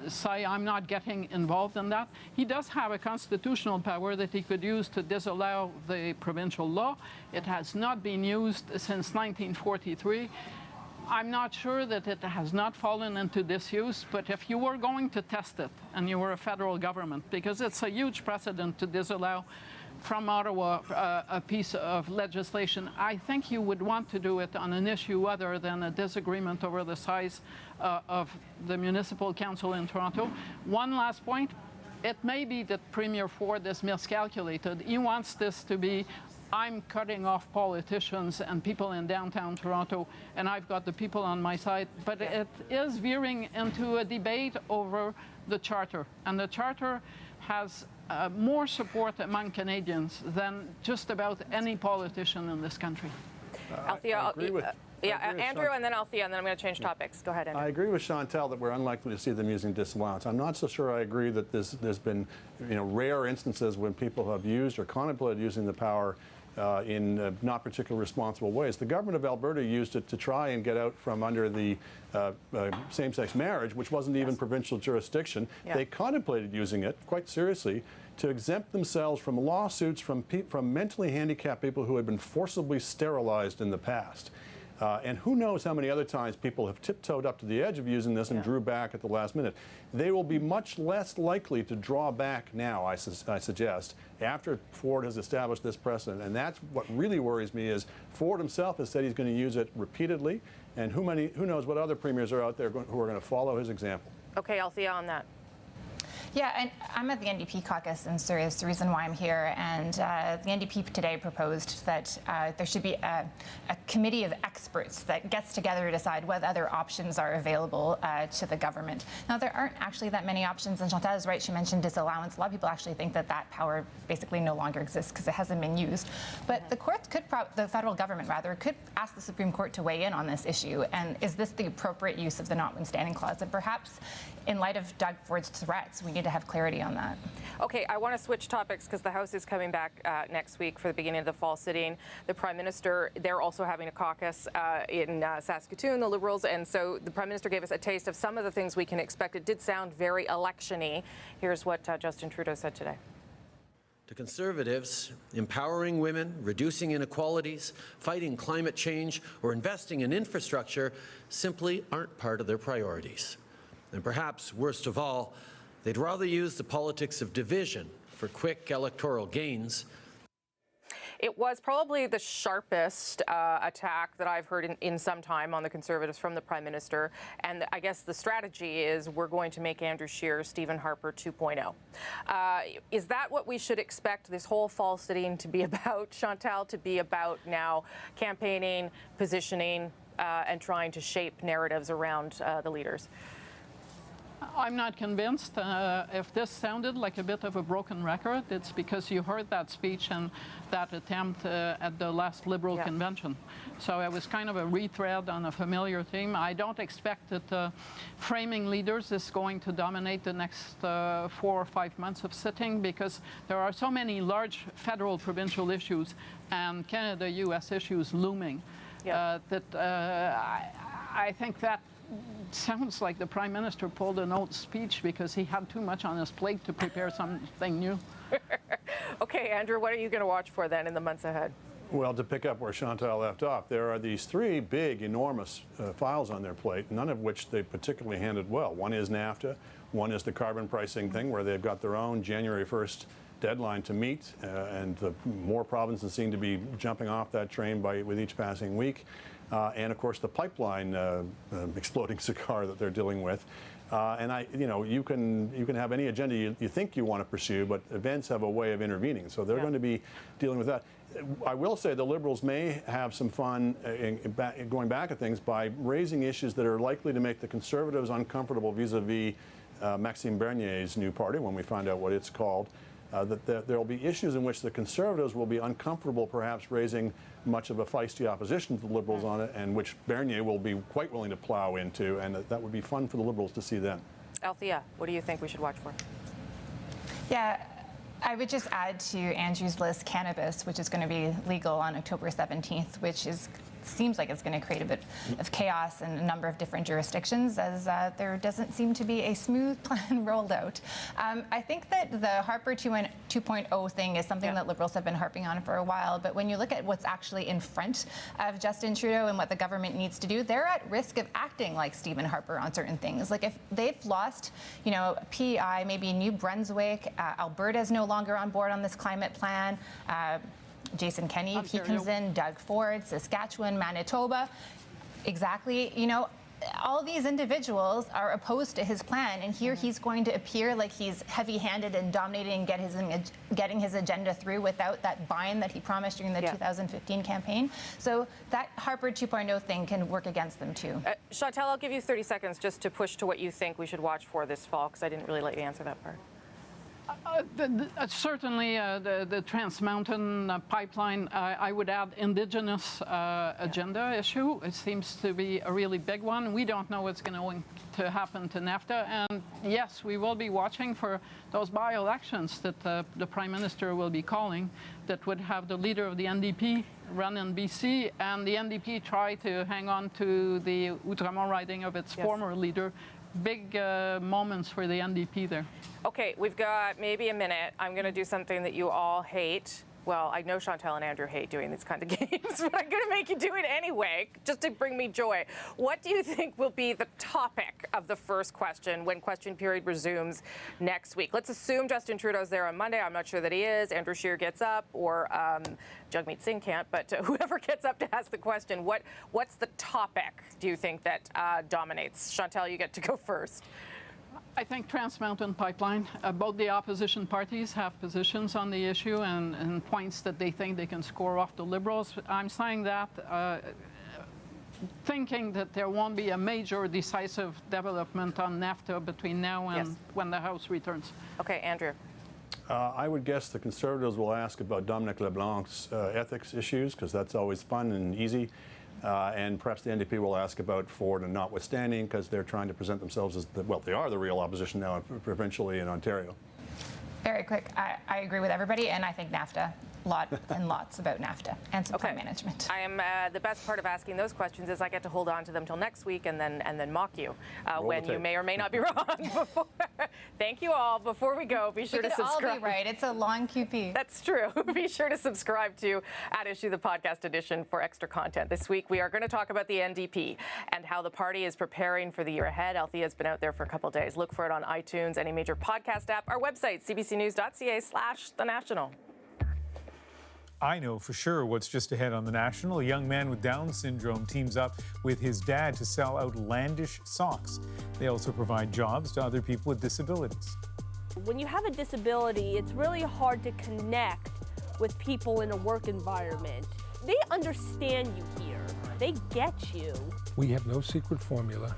say, I'm not getting involved in that? He does have a constitutional power that he could use to disallow the provincial law. It has not been used since 1943. I'm not sure that it has not fallen into disuse, but if you were going to test it and you were a federal government, because it's a huge precedent to disallow from Ottawa a piece of legislation, I think you would want to do it on an issue other than a disagreement over the size of the municipal council in Toronto. One last point, it may be that Premier Ford is miscalculated. He wants this to be, I'm cutting off politicians and people in downtown Toronto, and I've got the people on my side. But it is veering into a debate over the Charter. And the Charter has more support among Canadians than just about any politician in this country. Althea, Andrew, and then Althea, and then I'm going to change topics. Go ahead, Andrew. I agree with Chantal that we're unlikely to see them using disallowance. I'm not so sure I agree that there's been, rare instances when people have used or contemplated using the power in not particularly responsible ways. The government of Alberta used it to try and get out from under the same-sex marriage, which wasn't even provincial jurisdiction. Yeah. They contemplated using it quite seriously to exempt themselves from lawsuits from mentally handicapped people who had been forcibly sterilized in the past. And who knows how many other times people have tiptoed up to the edge of using this and drew back at the last minute. They will be much less likely to draw back now, I suggest, after Ford has established this precedent. And that's what really worries me is Ford himself has said he's going to use it repeatedly, and who knows what other premiers are out there who are going to follow his example. Okay, Althea, on that. Yeah, I'm at the NDP caucus in Surrey. It's the reason why I'm here. And the NDP today proposed that there should be a committee of experts that gets together to decide what other options are available to the government. Now, there aren't actually that many options, and Chantal is right. She mentioned disallowance. A lot of people actually think that that power basically no longer exists because it hasn't been used. But the court could, the federal government rather, could ask the Supreme Court to weigh in on this issue. And is this the appropriate use of the notwithstanding clause? And perhaps, in light of Doug Ford's threats, we need to have clarity on that. Okay, I want to switch topics because the House is coming back next week for the beginning of the fall sitting. The Prime Minister, they're also having a caucus in Saskatoon, the Liberals, and so the Prime Minister gave us a taste of some of the things we can expect. It did sound very election-y. Here's what Justin Trudeau said today. To Conservatives, empowering women, reducing inequalities, fighting climate change, or investing in infrastructure simply aren't part of their priorities. And perhaps worst of all, they'd rather use the politics of division for quick electoral gains. It was probably the sharpest attack that I've heard in some time on the Conservatives from the Prime Minister. And I guess the strategy is we're going to make Andrew Scheer Stephen Harper 2.0. Is that what we should expect this whole fall sitting to be about, Chantal, to be about now campaigning, positioning, and trying to shape narratives around the leaders? I'm not convinced. If this sounded like a bit of a broken record, it's because you heard that speech and that attempt at the last Liberal convention. So it was kind of a retread on a familiar theme. I don't expect that framing leaders is going to dominate the next 4 or 5 months of sitting because there are so many large federal provincial issues and Canada-US issues looming that I think that sounds like the Prime Minister pulled an old speech because he had too much on his plate to prepare something new. Okay, Andrew, what are you going to watch for then in the months ahead? Well, to pick up where Chantal left off, there are these three big, enormous files on their plate, none of which they particularly handled well. One is NAFTA, one is the carbon pricing thing, where they've got their own January 1st deadline to meet, and more provinces seem to be jumping off that train with each passing week. And of course, the pipeline exploding cigar that they're dealing with. And you can have any agenda you think you want to pursue, but events have a way of intervening. So they're going to be dealing with that. I will say the Liberals may have some fun going back at things by raising issues that are likely to make the Conservatives uncomfortable vis-a-vis Maxime Bernier's new party when we find out what it's called. That there will be issues in which the Conservatives will be uncomfortable perhaps raising much of a feisty opposition to the Liberals on it, and which Bernier will be quite willing to plow into, and that would be fun for the Liberals to see then. Althea, what do you think we should watch for? Yeah, I would just add to Andrew's list cannabis, which is going to be legal on October 17th, which seems like it's going to create a bit of chaos in a number of different jurisdictions, as there doesn't seem to be a smooth plan rolled out. I think that the Harper 2.0 thing is something that Liberals have been harping on for a while, but when you look at what's actually in front of Justin Trudeau and what the government needs to do, they're at risk of acting like Stephen Harper on certain things. Like if they've lost, PEI, maybe New Brunswick, Alberta's no longer on board on this climate plan, Jason Kenney, if he comes in, Doug Ford, Saskatchewan, Manitoba. Exactly. All these individuals are opposed to his plan, and here he's going to appear like he's heavy-handed and dominating and getting his agenda through without that buy-in that he promised during the 2015 campaign. So that Harper 2.0 thing can work against them too. Chantal, I'll give you 30 seconds just to push to what you think we should watch for this fall, because I didn't really let you answer that part. Certainly, the Trans Mountain pipeline, I would add indigenous agenda issue. It seems to be a really big one. We don't know what's going to happen to NAFTA. And yes, we will be watching for those by-elections that the Prime Minister will be calling, that would have the leader of the NDP run in BC, and the NDP try to hang on to the Outremont riding of its former leader. Big moments for the NDP there. Okay, we've got maybe a minute. I'm going to do something that you all hate. Well, I know Chantal and Andrew hate doing these kind of games, but I'm going to make you do it anyway, just to bring me joy. What do you think will be the topic of the first question when question period resumes next week? Let's assume Justin Trudeau's there on Monday. I'm not sure that he is. Andrew Scheer gets up, or Jagmeet Singh can't, but whoever gets up to ask the question, what's the topic, do you think, that dominates? Chantal, you get to go first. I think Trans Mountain Pipeline, both the opposition parties have positions on the issue and points that they think they can score off the Liberals. I'm saying that thinking that there won't be a major decisive development on NAFTA between now and when the House returns. Okay, Andrew. I would guess the Conservatives will ask about Dominic LeBlanc's ethics issues, because that's always fun and easy. And perhaps the NDP will ask about Ford and notwithstanding, because they're trying to present themselves as, they are the real opposition now provincially in Ontario. Very quick, I agree with everybody, and I think NAFTA. Lots about NAFTA and supply management. I am the best part of asking those questions is I get to hold on to them till next week and then mock you when you may or may not be wrong. Thank you all. Before we go, be sure to subscribe. We could all be right. It's a long QP. That's true. Be sure to subscribe to At Issue, the podcast edition, for extra content. This week we are going to talk about the NDP and how the party is preparing for the year ahead. Althea has been out there for a couple of days. Look for it on iTunes, any major podcast app, our website, cbcnews.ca/The National. I know for sure what's just ahead on The National. A young man with Down syndrome teams up with his dad to sell outlandish socks. They also provide jobs to other people with disabilities. When you have a disability, it's really hard to connect with people in a work environment. They understand you here. They get you. We have no secret formula.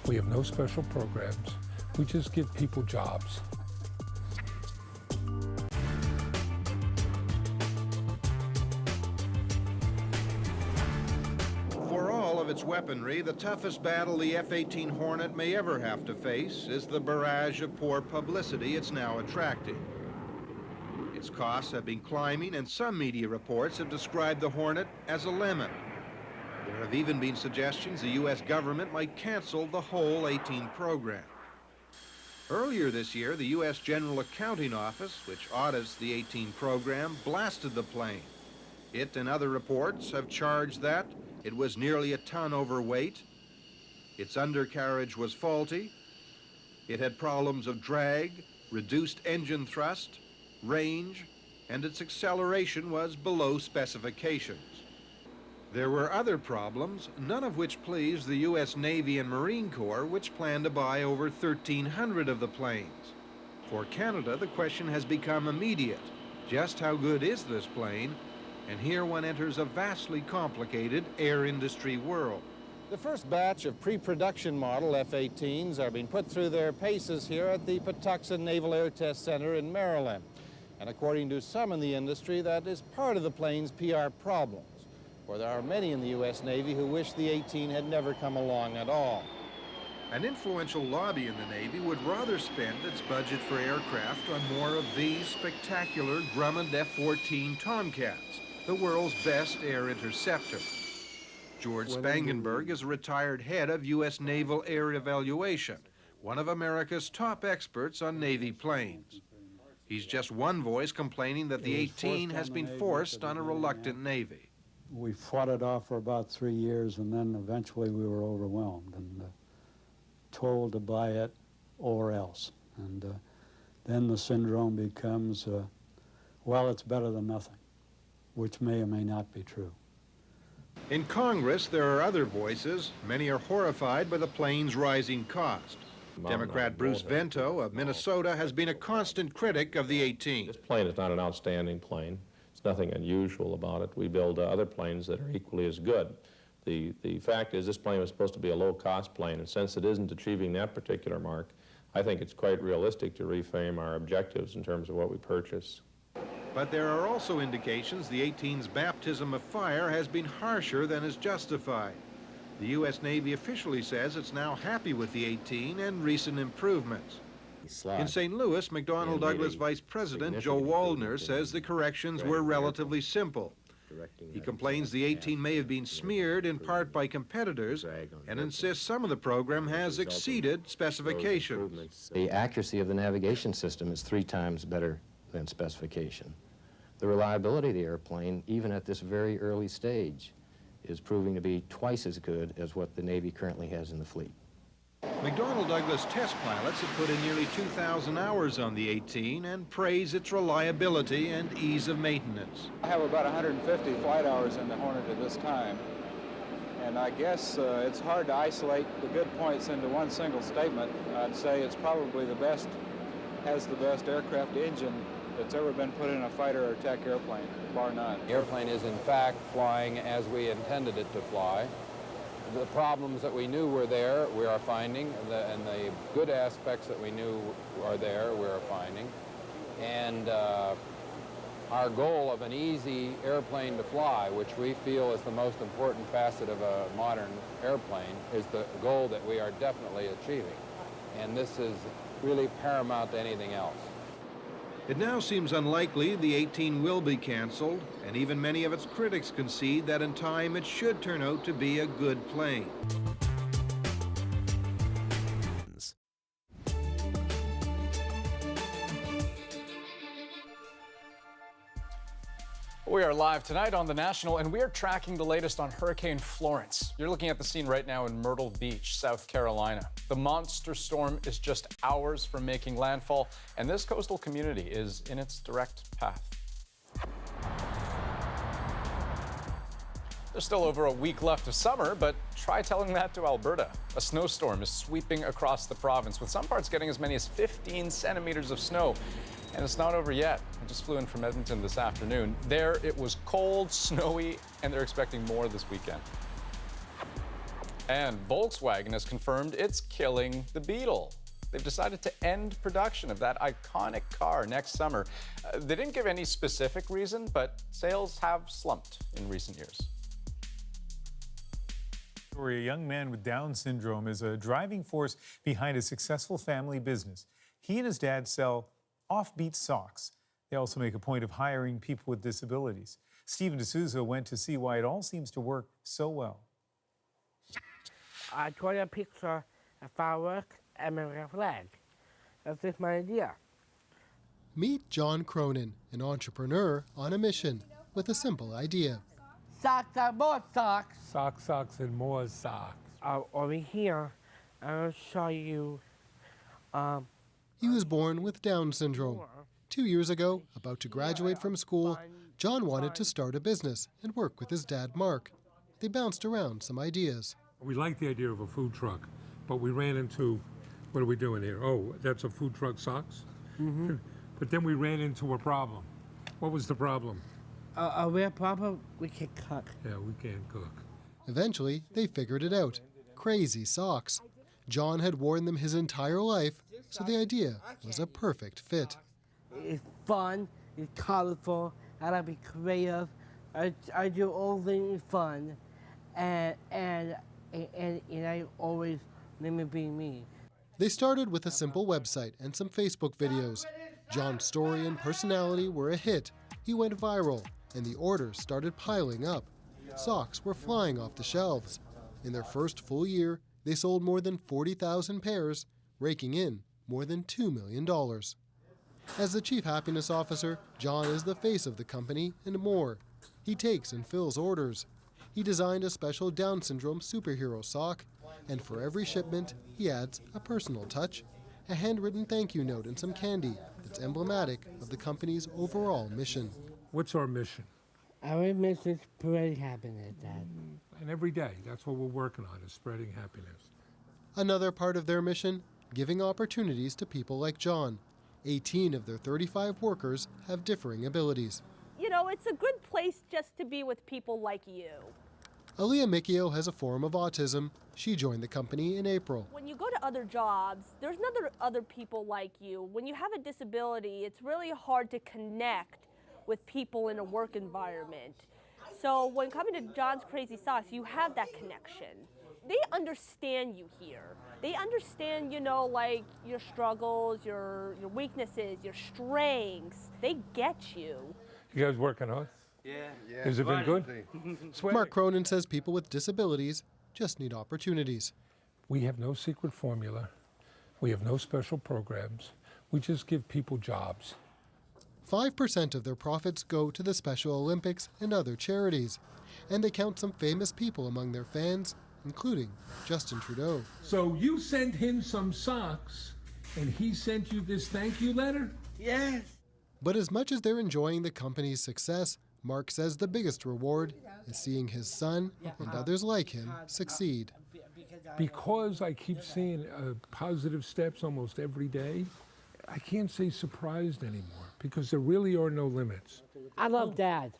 We have no special programs. We just give people jobs. For all of its weaponry, the toughest battle the F-18 Hornet may ever have to face is the barrage of poor publicity it's now attracting. Its costs have been climbing, and some media reports have described the Hornet as a lemon. There have even been suggestions the U.S. government might cancel the whole 18 program. Earlier this year, the U.S. General Accounting Office, which audits the 18 program, blasted the plane. It and other reports have charged that it was nearly a ton overweight, its undercarriage was faulty, it had problems of drag, reduced engine thrust, range, and its acceleration was below specifications. There were other problems, none of which pleased the U.S. Navy and Marine Corps, which plan to buy over 1,300 of the planes. For Canada, the question has become immediate. Just how good is this plane? And here one enters a vastly complicated air industry world. The first batch of pre-production model F-18s are being put through their paces here at the Patuxent Naval Air Test Center in Maryland. And according to some in the industry, that is part of the plane's PR problems. For there are many in the U.S. Navy who wish the 18 had never come along at all. An influential lobby in the Navy would rather spend its budget for aircraft on more of these spectacular Grumman F-14 Tomcats, the world's best air interceptor. George Spangenberg is a retired head of U.S. Naval Air Evaluation, one of America's top experts on Navy planes. He's just one voice complaining that the 18 has been forced on a reluctant Navy. We fought it off for about 3 years, and then eventually we were overwhelmed and told to buy it or else. And then the syndrome becomes, well, it's better than nothing, which may or may not be true. In Congress, there are other voices. Many are horrified by the plane's rising cost. Democrat Bruce Vento of Minnesota has been a constant critic of the 18. This plane is not an outstanding plane. There's nothing unusual about it. We build other planes that are equally as good. The fact is this plane was supposed to be a low-cost plane, and since it isn't achieving that particular mark, I think it's quite realistic to reframe our objectives in terms of what we purchase. But there are also indications the 18's baptism of fire has been harsher than is justified. The U.S. Navy officially says it's now happy with the 18 and recent improvements. In St. Louis, McDonnell Douglas Vice President Joe Waldner says the corrections were relatively simple. He complains the 18 may have been smeared in part by competitors and insists some of the program has exceeded specifications. The accuracy of the navigation system is 3 times better than specification. The reliability of the airplane, even at this very early stage, is proving to be twice as good as what the Navy currently has in the fleet. McDonnell Douglas test pilots have put in nearly 2,000 hours on the 18 and praise its reliability and ease of maintenance. I have about 150 flight hours in the Hornet at this time, and I guess it's hard to isolate the good points into one single statement. I'd say it's probably the best, has the best aircraft engine that's ever been put in a fighter or tech airplane, bar none. The airplane is in fact flying as we intended it to fly. The problems that we knew were there, we are finding, and the good aspects that we knew are there, we are finding. And our goal of an easy airplane to fly, which we feel is the most important facet of a modern airplane, is the goal that we are definitely achieving. And this is really paramount to anything else. It now seems unlikely the 18 will be canceled, and even many of its critics concede that in time it should turn out to be a good plane. We are live tonight on The National, and we are tracking the latest on Hurricane Florence. You're looking at the scene right now in Myrtle Beach, South Carolina. The monster storm is just hours from making landfall, and this coastal community is in its direct path. There's still over a week left of summer, but try telling that to Alberta. A snowstorm is sweeping across the province, with some parts getting as many as 15 centimeters of snow. And it's not over yet. I just flew in from Edmonton this afternoon. There it was cold, snowy, and they're expecting more this weekend. And Volkswagen has confirmed it's killing the Beetle. They've decided to end production of that iconic car next summer. They didn't give any specific reason, but sales have slumped in recent years. A young man with Down syndrome is a driving force behind a successful family business. He and his dad sell offbeat socks. They also make a point of hiring people with disabilities. Stephen D'Souza went to see why it all seems to work so well. I draw a picture, a firework, American flag. That's just my idea. Meet John Cronin, an entrepreneur on a mission with a simple idea. Socks are more socks. Socks, socks, and more socks. Over here, I'll show you. He was born with Down syndrome. 2 years ago, about to graduate from school, John wanted to start a business and work with his dad, Mark. They bounced around some ideas. We like the idea of a food truck, but we ran into, what are we doing here? Oh, that's a food truck socks? Mm-hmm. But then we ran into a problem. What was the problem? A real problem, we can cook. Yeah, we can't cook. Eventually, they figured it out. Crazy socks. John had worn them his entire life, so the idea was a perfect fit. It's fun, it's colorful, I like to be creative. I do all things fun, and I always let me be me. They started with a simple website and some Facebook videos. John's story and personality were a hit. He went viral, and the orders started piling up. Socks were flying off the shelves. In their first full year, they sold more than 40,000 pairs, raking in more than $2 million. As the Chief Happiness Officer, John is the face of the company and more. He takes and fills orders. He designed a special Down syndrome superhero sock, and for every shipment, he adds a personal touch, a handwritten thank you note and some candy that's emblematic of the company's overall mission. What's our mission? Our mission is spreading happiness, Dad. And every day, that's what we're working on, is spreading happiness. Another part of their mission, giving opportunities to people like John. 18 of their 35 workers have differing abilities. You know, it's a good place just to be with people like you. Aaliyah Mikio has a form of autism. She joined the company in April. When you go to other jobs, there's other people like you. When you have a disability, it's really hard to connect with people in a work environment. So when coming to John's Crazy Socks, you have that connection. They understand you here. They understand, like your struggles, your weaknesses, your strengths. They get you. You guys working hard? Yeah. Has it been good? Mark Cronin says people with disabilities just need opportunities. We have no secret formula. We have no special programs. We just give people jobs. 5% of their profits go to the Special Olympics and other charities. And they count some famous people among their fans, including Justin Trudeau. So you sent him some socks, and he sent you this thank you letter? Yes. But as much as they're enjoying the company's success, Mark says the biggest reward is seeing his son and others like him succeed. Because I keep seeing positive steps almost every day, I can't say surprised anymore, because there really are no limits. I love Dad.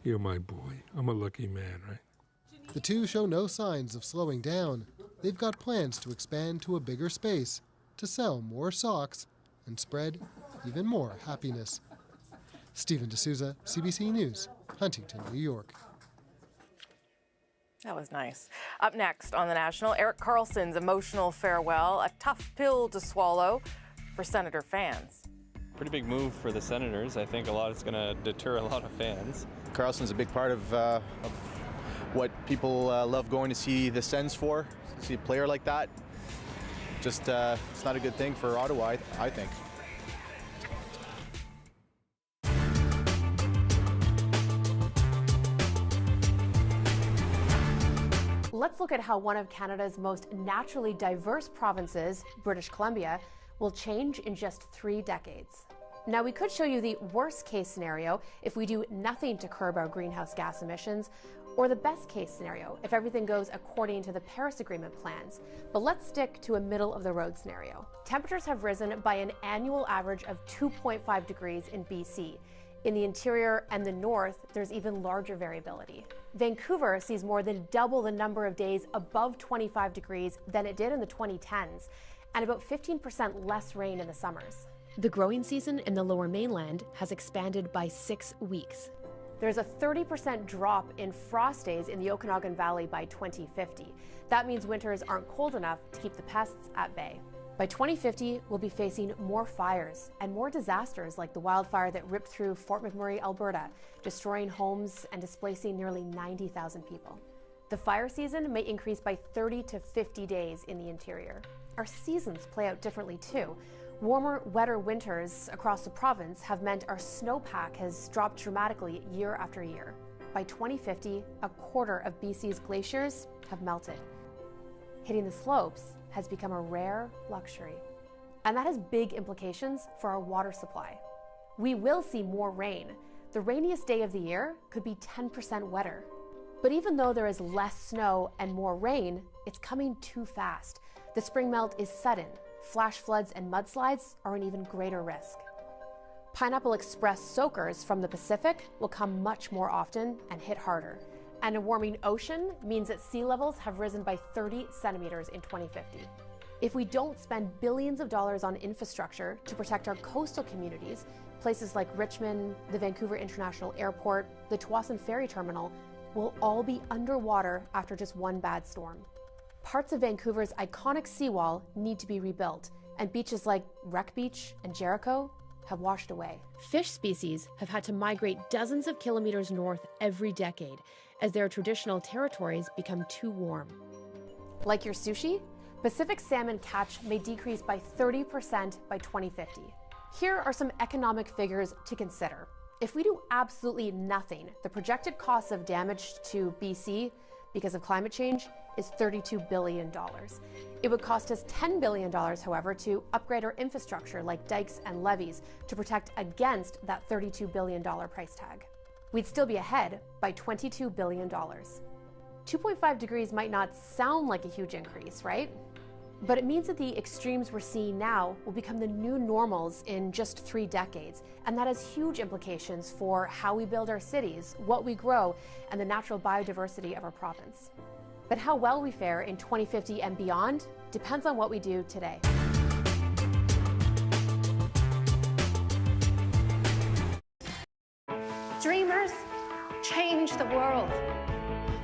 You're my boy. I'm a lucky man, right? The two show no signs of slowing down. They've got plans to expand to a bigger space, to sell more socks, and spread even more happiness. Stephen D'Souza, CBC News, Huntington, New York. That was nice. Up next on The National, Erik Karlsson's emotional farewell, a tough pill to swallow for Senator fans. Pretty big move for the Senators. I think it's going to deter a lot of fans. Karlsson's a big part of what people love going to see the Sens for. To see a player like that, just it's not a good thing for Ottawa, I think. Let's look at how one of Canada's most naturally diverse provinces, British Columbia, will change in just 3 decades. Now, we could show you the worst case scenario if we do nothing to curb our greenhouse gas emissions, or the best case scenario if everything goes according to the Paris Agreement plans. But let's stick to a middle of the road scenario. Temperatures have risen by an annual average of 2.5 degrees in BC. In the interior and the north, there's even larger variability. Vancouver sees more than double the number of days above 25 degrees than it did in the 2010s, and about 15% less rain in the summers. The growing season in the Lower Mainland has expanded by 6 weeks. There's a 30% drop in frost days in the Okanagan Valley by 2050. That means winters aren't cold enough to keep the pests at bay. By 2050, we'll be facing more fires and more disasters like the wildfire that ripped through Fort McMurray, Alberta, destroying homes and displacing nearly 90,000 people. The fire season may increase by 30 to 50 days in the interior. Our seasons play out differently too. Warmer, wetter winters across the province have meant our snowpack has dropped dramatically year after year. By 2050, a quarter of BC's glaciers have melted. Hitting the slopes has become a rare luxury. And that has big implications for our water supply. We will see more rain. The rainiest day of the year could be 10% wetter. But even though there is less snow and more rain, it's coming too fast. The spring melt is sudden. Flash floods and mudslides are an even greater risk. Pineapple Express soakers from the Pacific will come much more often and hit harder. And a warming ocean means that sea levels have risen by 30 centimeters in 2050. If we don't spend billions of dollars on infrastructure to protect our coastal communities, places like Richmond, the Vancouver International Airport, the Tsawwassen Ferry Terminal will all be underwater after just one bad storm. Parts of Vancouver's iconic seawall need to be rebuilt, and beaches like Wreck Beach and Jericho have washed away. Fish species have had to migrate dozens of kilometers north every decade as their traditional territories become too warm. Like your sushi, Pacific salmon catch may decrease by 30% by 2050. Here are some economic figures to consider. If we do absolutely nothing, the projected cost of damage to BC because of climate change is $32 billion. It would cost us $10 billion, however, to upgrade our infrastructure like dikes and levees to protect against that $32 billion price tag. We'd still be ahead by $22 billion. 2.5 degrees might not sound like a huge increase, right? But it means that the extremes we're seeing now will become the new normals in just 3 decades. And that has huge implications for how we build our cities, what we grow, and the natural biodiversity of our province. But how well we fare in 2050 and beyond depends on what we do today. Dreamers, change the world.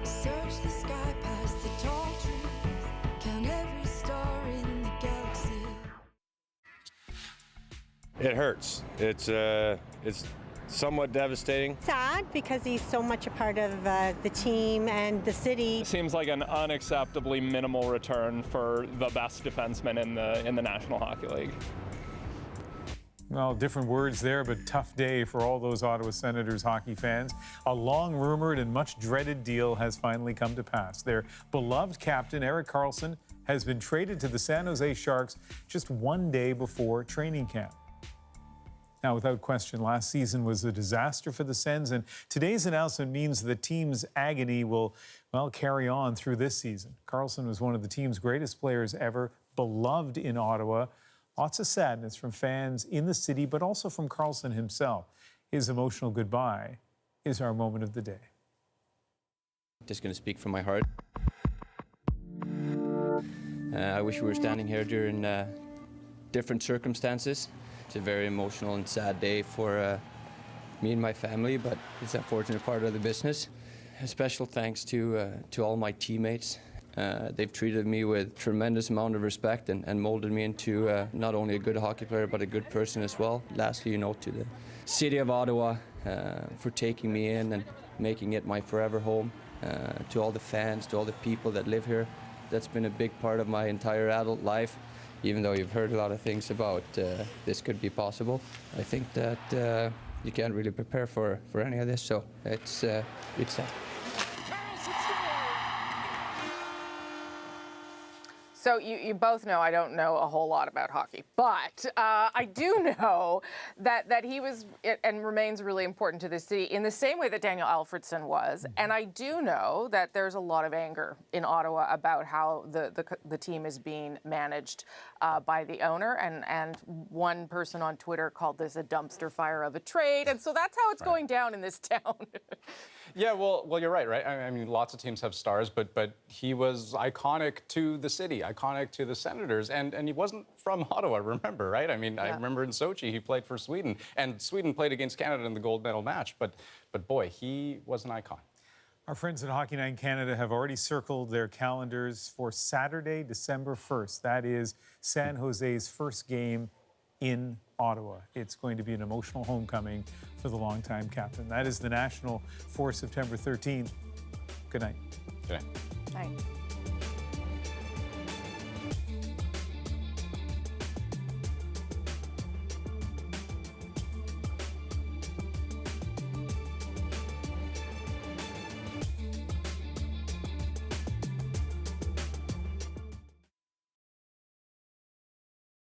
Search the sky past the tall trees, count every star in the galaxy. It hurts. It's somewhat devastating. Sad because he's so much a part of the team and the city. It seems like an unacceptably minimal return for the best defenseman in the National Hockey League. Well, different words there, but tough day for all those Ottawa Senators hockey fans. A long-rumored and much-dreaded deal has finally come to pass. Their beloved captain, Erik Karlsson, has been traded to the San Jose Sharks just 1 day before training camp. Now, without question, last season was a disaster for the Sens, and today's announcement means the team's agony will, well, carry on through this season. Karlsson was one of the team's greatest players ever, beloved in Ottawa. Lots of sadness from fans in the city, but also from Karlsson himself. His emotional goodbye is our moment of the day. Just going to speak from my heart. I wish we were standing here during different circumstances. It's a very emotional and sad day for me and my family, but it's an unfortunate part of the business. A special thanks to all my teammates. They've treated me with tremendous amount of respect and molded me into not only a good hockey player, but a good person as well. Lastly, to the city of Ottawa for taking me in and making it my forever home. To all the fans, to all the people that live here. That's been a big part of my entire adult life. Even though you've heard a lot of things about this could be possible, I think that you can't really prepare for any of this, so it's sad. So you both know I don't know a whole lot about hockey, but I do know that he was and remains really important to this city in the same way that Daniel Alfredson was. And I do know that there's a lot of anger in Ottawa about how the team is being managed by the owner. And one person on Twitter called this a dumpster fire of a trade. And so that's how it's going down in this town. Yeah, well, you're right? I mean, lots of teams have stars, but he was iconic to the city, iconic to the Senators, and he wasn't from Ottawa, remember, right? I mean, yeah. I remember in Sochi, he played for Sweden, and Sweden played against Canada in the gold medal match, but boy, he was an icon. Our friends at Hockey Night in Canada have already circled their calendars for Saturday, December 1st. That is San Jose's first game in Ottawa. It's going to be an emotional homecoming for the longtime captain. That is the National for September 13th. Good night. Good night. Night.